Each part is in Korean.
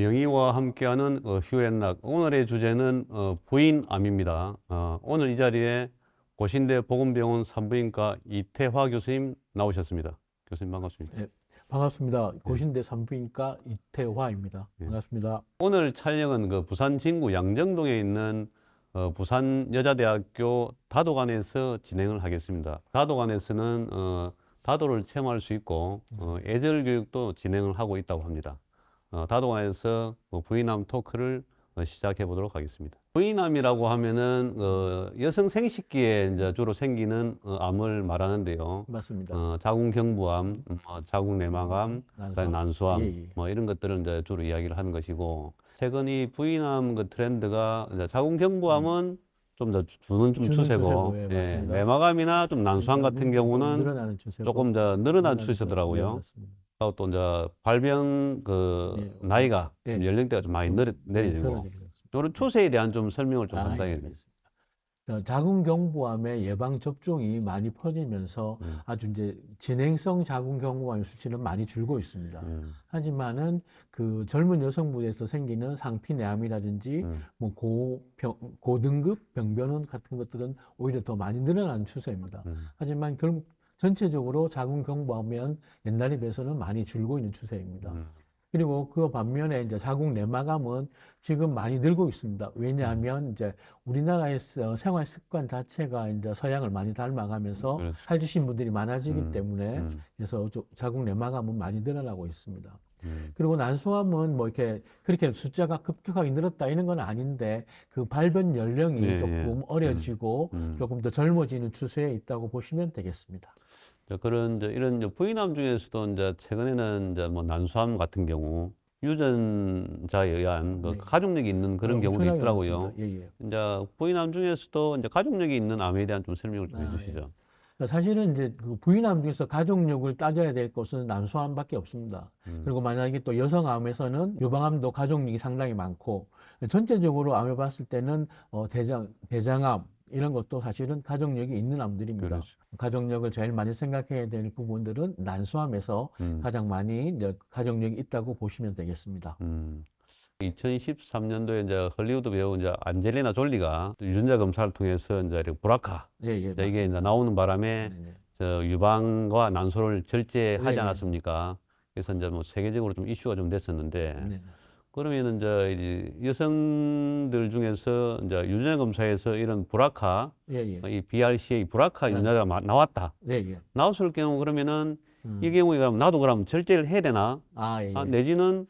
명의와 함께하는 휴앤락. 오늘의 주제는 부인암입니다. 오늘 이 자리에 고신대 보건병원 산부인과 이태화 교수님 나오셨습니다. 교수님 반갑습니다. 네, 반갑습니다. 고신대 산부인과 이태화입니다. 반갑습니다. 오늘 촬영은 부산 진구 양정동에 있는 부산여자대학교 다도관에서 진행을 하겠습니다. 다도관에서는 다도를 체험할 수 있고 애절 교육도 진행을 하고 있다고 합니다. 다도관에서 부인암 토크를 시작해 보도록 하겠습니다. 부인암이라고 하면은 여성 생식기에 이제 주로 생기는 암을 말하는데요. 맞습니다. 자궁경부암, 자궁내막암, 그다음에 난수암, 예, 예. 뭐 이런 것들을 이제 주로 이야기를 하는 것이고, 최근 이 부인암 그 트렌드가 이제 자궁경부암은 좀 더 주는 좀 추세고, 예, 예, 맞습니다. 내막암이나 좀 난수암 같은 경우는 늘어나는 추세고, 조금 더 늘어난 네, 추세더라고요. 맞습니다. 하고 또 이제 발병 예, 나이가 예. 연령대가 좀 많이 내려지고, 이런 추세에 대한 좀 설명을 좀 한다겠네요. 자궁경부암의 예방 접종이 많이 퍼지면서 아주 이제 진행성 자궁경부암의 수치는 많이 줄고 있습니다. 하지만은 그 젊은 여성분에서 생기는 상피내암이라든지 뭐 고등급 병변원 같은 것들은 오히려 더 많이 늘어나는 추세입니다. 하지만 전체적으로 자궁경부암은 옛날에 비해서는 많이 줄고 있는 추세입니다. 그리고 그 반면에 이제 자궁내막암은 지금 많이 늘고 있습니다. 왜냐하면 이제 우리나라의 생활 습관 자체가 이제 서양을 많이 닮아가면서 그렇죠. 살주신 분들이 많아지기 때문에 그래서 자궁내막암은 많이 늘어나고 있습니다. 그리고 난소암은 뭐 이렇게 그렇게 숫자가 급격하게 늘었다 이런 건 아닌데 그 발병 연령이 예, 조금 어려지고 조금 더 젊어지는 추세에 있다고 보시면 되겠습니다. 그런 이런 부인암 중에서도 이제 최근에는 이제 뭐 난수암 같은 경우 유전자에 의한 네. 가족력이 있는 그런 경우도 엄청나게 있더라고요. 많습니다. 예, 예. 이제 부인암 중에서도 이제 가족력이 있는 암에 대한 좀 설명을 좀 아, 해주시죠. 사실은 이제 그 부인암 중에서 가족력을 따져야 될 것은 난소암밖에 없습니다. 그리고 만약에 또 여성암에서는 유방암도 가족력이 상당히 많고 전체적으로 암을 봤을 때는 대장암 이런 것도 사실은 가족력이 있는 암들입니다. 그렇죠. 가족력을 제일 많이 생각해야 될 부분들은 난소암에서 가장 많이 이제 가족력이 있다고 보시면 되겠습니다. 2013년도에 이제 헐리우드 배우 이제 안젤리나 졸리가 유전자 검사를 통해서 이제 브라카 예, 이제 이게 이제 나오는 바람에 네네. 저 유방과 난소를 절제하지 네. 않았습니까? 그래서 이제 뭐 세계적으로 좀 이슈가 좀 됐었는데, 네. 그러면은 이제 여성들 중에서 이제 유전자 검사에서 이런 브라카, 예, 예. 이 BRCA 브라카 유전자가 나왔다. 예, 예. 나왔을 경우 그러면은 이 경우에 그럼 나도 그럼 절제를 해야 되나? 아, 예, 예. 내지는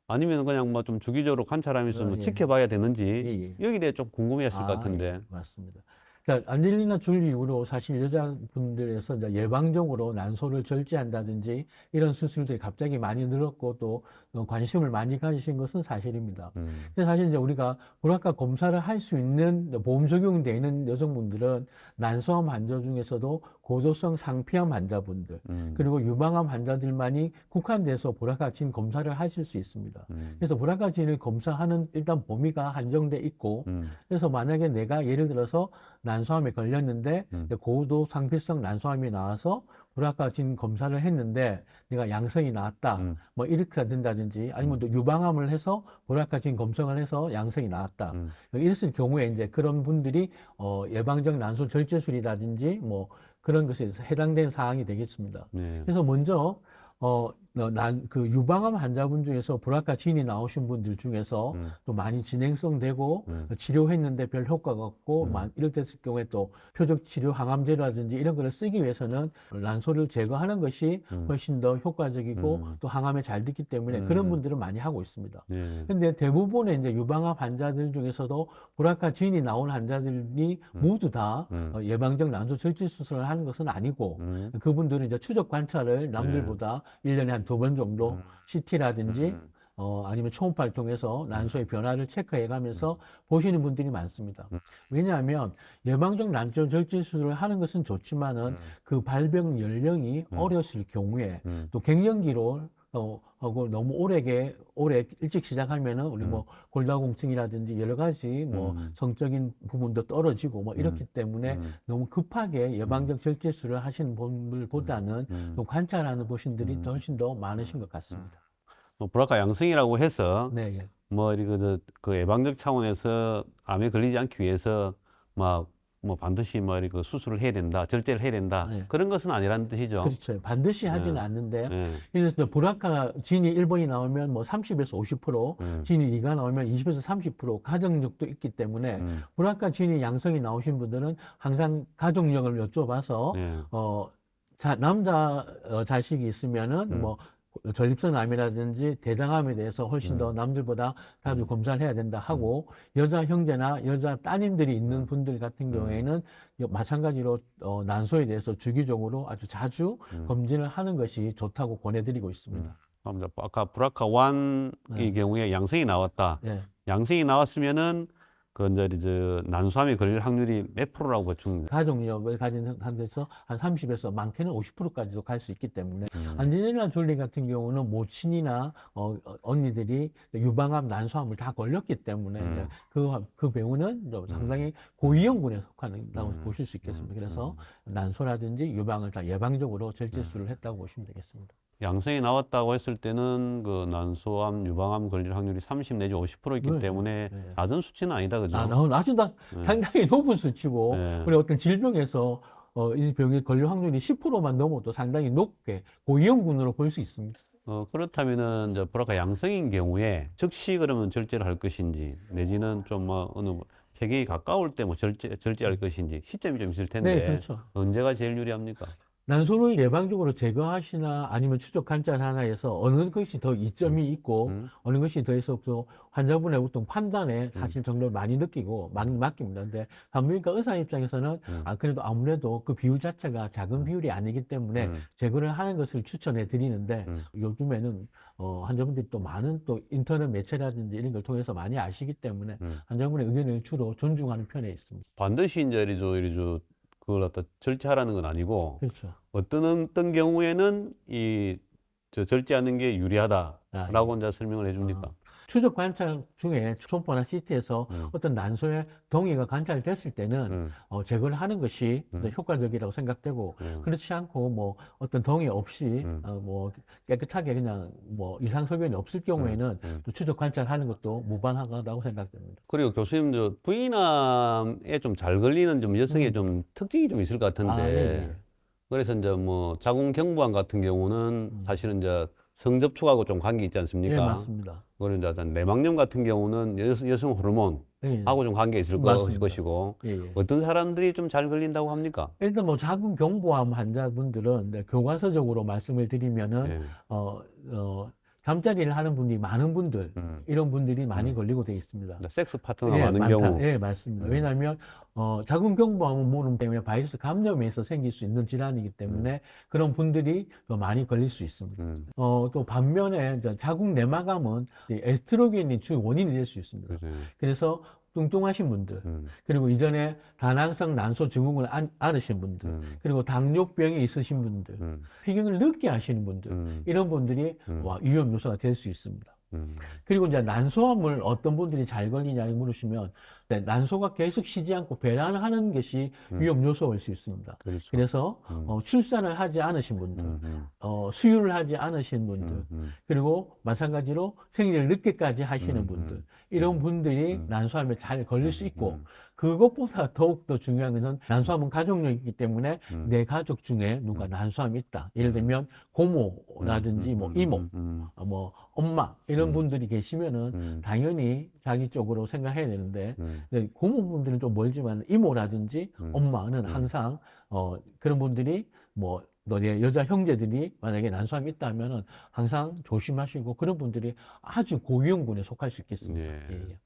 아니면 그냥 뭐 좀 주기적으로 관찰하면서 뭐 예. 지켜봐야 되는지 예, 예. 여기에 대해 좀 궁금해하실 것 같은데. 예, 맞습니다. 그러니까 안젤리나 졸리 이후로 사실 여자분들에서 이제 예방적으로 난소를 절제한다든지 이런 수술들이 갑자기 많이 늘었고 또 관심을 많이 가지신 것은 사실입니다. 근데 사실 이제 우리가 브라카 검사를 할 수 있는 보험 적용되어 있는 여성분들은 난소암 환자 중에서도 고도성 상피암 환자분들 그리고 유방암 환자들만이 국한돼서 브라카 진 검사를 하실 수 있습니다. 그래서 브라카 진을 검사하는 일단 범위가 한정돼 있고 그래서 만약에 내가 예를 들어서 난소암에 걸렸는데 고도 상피성 난소암이 나와서 브라카 진 검사를 했는데 내가 양성이 나왔다. 뭐 이렇게 된다든지 아니면 또 유방암을 해서 브라카 진 검사를 해서 양성이 나왔다. 이랬을 경우에 이제 그런 분들이 예방적 난소 절제술이라든지 뭐 그런 것에 해당된 사항이 되겠습니다. 네. 그래서 먼저 그 유방암 환자분 중에서 브라카 진이 나오신 분들 중에서 또 많이 진행성 되고 치료했는데 별 효과가 없고 이럴 때을 경우에 또 표적 치료 항암제라든지 이런 거를 쓰기 위해서는 난소를 제거하는 것이 훨씬 더 효과적이고 또 항암에 잘 됐기 때문에 그런 분들은 많이 하고 있습니다. 네. 근데 대부분의 이제 유방암 환자들 중에서도 브라카 진이 나온 환자들이 모두 다 예방적 난소 절제 수술을 하는 것은 아니고 그분들은 이제 추적 관찰을 남들보다 1년에 한 2번 정도 CT라든지 아니면 초음파를 통해서 난소의 변화를 체크해 가면서 보시는 분들이 많습니다. 왜냐하면 예방적 난소 절제 수술을 하는 것은 좋지만은 그 발병 연령이 어렸을 경우에 또 갱년기로 하고 너무 오래 일찍 시작하면은 우리 뭐 골다공증이라든지 여러 가지 뭐 성적인 부분도 떨어지고 뭐 이렇기 때문에 너무 급하게 예방적 절제술을 하시는 분들보다는 좀 관찰하는 분들이 훨씬 더 많으신 것 같습니다. 뭐 브라카 양성이라고 해서 네, 예. 뭐 이거 그 예방적 차원에서 암에 걸리지 않기 위해서 막 뭐 반드시 뭐 이거 수술을 해야 된다, 절제를 해야 된다 네. 그런 것은 아니라는 뜻이죠. 그렇죠. 반드시 하지는 네. 않는데, 예. 그래서 브라카 진이 1번이 나오면 뭐 30에서 50%, 진이 2가 나오면 20에서 30% 가족력도 있기 때문에 브라카 진이 양성이 나오신 분들은 항상 가족력을 여쭤봐서 예. 남자 자식이 있으면은 뭐 전립선암이라든지 대장암에 대해서 훨씬 더 남들보다 자주 검사를 해야 된다 하고, 여자 형제나 여자 따님들이 있는 분들 같은 경우에는 마찬가지로 난소에 대해서 주기적으로 아주 자주 검진을 하는 것이 좋다고 권해드리고 있습니다. 아까 브라카 1의 경우에 양성이 나왔다. 예. 양성이 나왔으면은 그 이제 난소암에 걸릴 확률이 몇 프로라고 보충? 가족력을 가진 한데서 한 30에서 많게는 50%까지도 갈 수 있기 때문에, 안젤리나 졸리 같은 경우는 모친이나 언니들이 유방암, 난소암을 다 걸렸기 때문에 이제 그 배우는 상당히 고위험군에 속한다고 보실 수 있겠습니다. 그래서 난소라든지 유방을 다 예방적으로 절제술을 했다고 보시면 되겠습니다. 양성이 나왔다고 했을 때는 그 난소암, 유방암 걸릴 확률이 30 내지 50% 있기 네, 때문에 네. 낮은 수치는 아니다, 그죠? 아주 상당히 높은 수치고, 네. 그리고 어떤 질병에서 이 병에 걸릴 확률이 10%만 넘어도 상당히 높게 고위험군으로 볼 수 있습니다. 그렇다면은 이제 브라카 양성인 경우에 즉시 그러면 절제를 할 것인지 내지는 좀 뭐 어느 폐경이 가까울 때 뭐 절제할 것인지 시점이 좀 있을 텐데 네, 그렇죠. 언제가 제일 유리합니까? 난소를 예방적으로 제거하시나 아니면 추적 관찰 하나에서 어느 것이 더 이점이 있고 어느 것이 더 있어서 환자분의 보통 판단에 사실 정도를 많이 느끼고 맡깁니다. 근데 산부인과 의사 입장에서는 그래도 아무래도 그 비율 자체가 작은 비율이 아니기 때문에 제거를 하는 것을 추천해 드리는데, 요즘에는 환자분들이 또 많은 또 인터넷 매체라든지 이런 걸 통해서 많이 아시기 때문에 환자분의 의견을 주로 존중하는 편에 있습니다. 반드시 이제 이리저 그걸 갖다 절제하라는 건 아니고 그렇죠. 어떤 경우에는 절제하는 게 유리하다라고 이제 설명을 해줍니까? 추적 관찰 중에 초음파나 CT에서 어떤 난소의 동의가 관찰됐을 때는 제거를 하는 것이 효과적이라고 생각되고, 그렇지 않고 뭐 어떤 동의 없이 뭐 깨끗하게 그냥 뭐 이상 소견이 없을 경우에는 또 추적 관찰하는 것도 무방하다고 생각됩니다. 그리고 교수님 부인암에 좀 잘 걸리는 좀 여성의 좀 특징이 좀 있을 것 같은데 네. 그래서 이제 뭐 자궁경부암 같은 경우는 사실은 이제 성접촉하고 좀 관계 있지 않습니까? 예, 맞습니다. 그리고 이제 내막염 같은 경우는 여성 호르몬하고 예, 좀 관계 있을 맞습니다. 것이고 예, 예. 어떤 사람들이 좀 잘 걸린다고 합니까? 일단 뭐 자궁경부암 환자분들은 교과서적으로 말씀을 드리면은 예. 잠자리를 하는 분이 많은 분들, 이런 분들이 많이 걸리고 돼 있습니다. 섹스 파트너가 예, 많은 많다. 경우. 예, 맞습니다. 왜냐하면 자궁경부암은 모름 때문에 바이러스 감염에서 생길 수 있는 질환이기 때문에 그런 분들이 더 많이 걸릴 수 있습니다. 또 반면에 이제 자궁 내막암은 에스트로겐이 주 원인이 될 수 있습니다. 그죠. 그래서 뚱뚱하신 분들, 그리고 이전에 다낭성 난소 증후군을 앓으신 분들, 그리고 당뇨병이 있으신 분들, 폐경을 늦게 하시는 분들, 이런 분들이 위험 요소가 될 수 있습니다. 그리고 이제 난소암을 어떤 분들이 잘 걸리냐고 물으시면, 난소가 계속 쉬지 않고 배란을 하는 것이 위험 요소일 수 있습니다. 그렇죠. 그래서 출산을 하지 않으신 분들, 수유를 하지 않으신 분들, 그리고 마찬가지로 생리를 늦게까지 하시는 분들, 이런 분들이 난소암에 잘 걸릴 수 있고, 그것보다 더욱더 중요한 것은 난소암은 가족력이기 때문에 내 가족 중에 누가 난소암이 있다. 예를 들면 고모라든지 뭐 이모, 뭐 엄마 이런 분들이 계시면은 당연히 자기 쪽으로 생각해야 되는데, 고모분들은 좀 멀지만 이모라든지 엄마는 항상 그런 분들이 뭐 너네 여자 형제들이 만약에 난소암이 있다면은 항상 조심하시고, 그런 분들이 아주 고위험군에 속할 수 있겠습니다. 예. 예, 예.